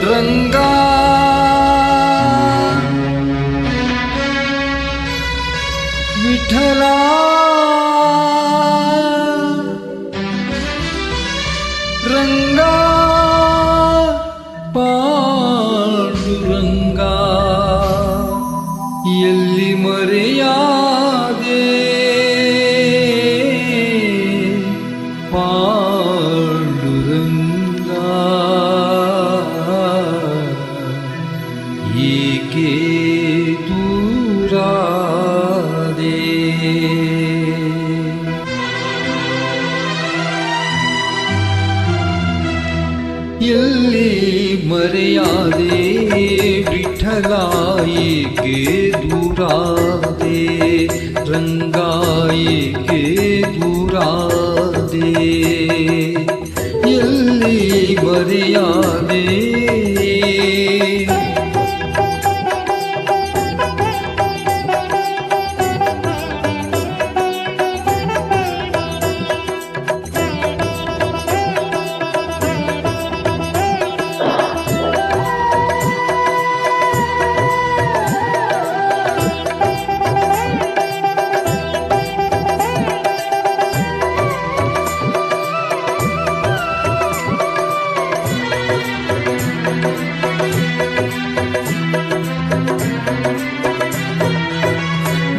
ರಂಗಾ ವಿಠಲ ರಂಗಾ ಪಾಂಡುರಂಗಾ ಎಲ್ಲಿ ಮರೆಯಾದೆ ಪಾಂಡುರಂಗಾ ಏಕೆ ದೂರಾದೆ ಎಲ್ಲಿ ಮರೆಯಾದೆ ವಿಠಲ ಏಕೆ ದೂರಾದೆ ರಂಗಾ ಏಕೆ ದೂರಾದೆ ಎಲ್ಲಿ ಮರೆಯಾದೆ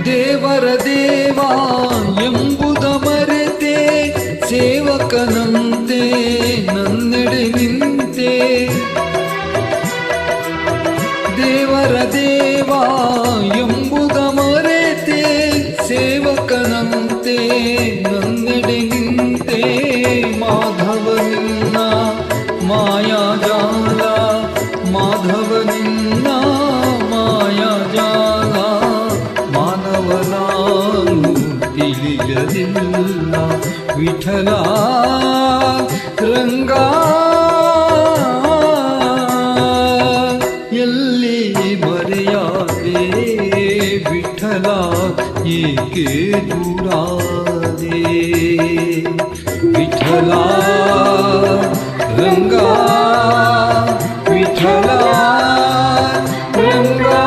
ದೇವರ ದೇವ ಎಂಬುದ ಮರೆತೆ ಸೇವಕನಂತೆ ನನ್ನೆಡೆ ನಿಂತೆ ದೇವರ ದೇವ ಎಂಬುದ ಮರೆತೆ ಸೇವಕನಂತೆ ನನ್ನೆಡೆ ನಿಂತೆ ಮಾಧವನಿನ್ನ ಮಾಯಾಜಾಲ ಮಾಧವನಿನ್ನ ಮಾಯಾಜಾಲ ಮಾನವನಾನು ತಿಳಿಯಲಿಲ್ಲ ವಿಠಲ ರಂಗಾ ಎಲ್ಲಿ ಮರೆಯಾದೆ ವಿಠಲ ಏಕೆ ದೂರಾದೆ ವಿಠಲ ರಂಗಾ ವಿಠಲ ರಂಗಾ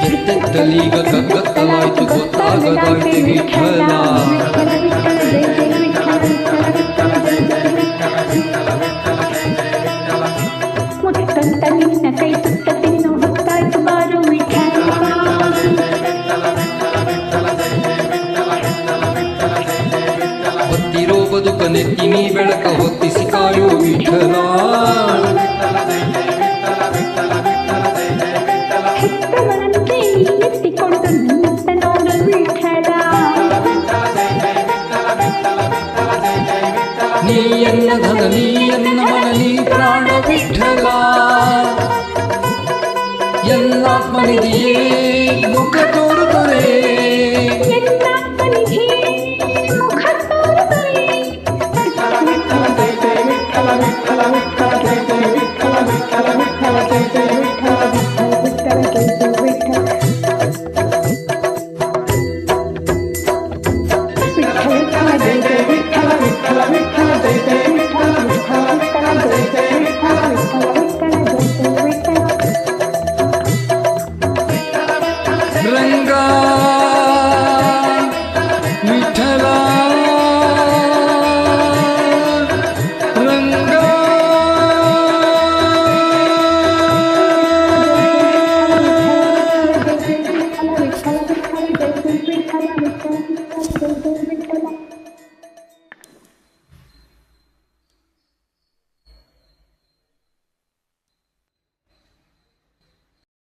ಎತ್ತೆತ್ತಲೀಗ ಗಗ್ಗತ್ತಲಾಯ್ತು ಗೊತ್ತಾಗದಾಯ್ತು ವಿಠಲ ಮುತ್ತಂತ ನಿನ್ನ ಕೈ ತುತ್ತ ತಿನ್ನು ಹೊತ್ತಾಯ್ತು ಬಾರು ವಿಠಲ ಹೊತ್ತಿರೋ ಬದುಕ ನೆತ್ತಿನಿ ಬೆಳಕ ಹೊತ್ತಿಸಿ ಕಾಯೋ ವಿಠಲ ನೀ ಎನ್ನ ಧನ ನೀ ಎನ್ನ ಮನ ನೀ ಪ್ರಾಣ ವಿಠಲ ಎಲ್ಲಾತ್ಮನಿದೆಯೇ ಮುಖ ತೋರುತ್ತದೆ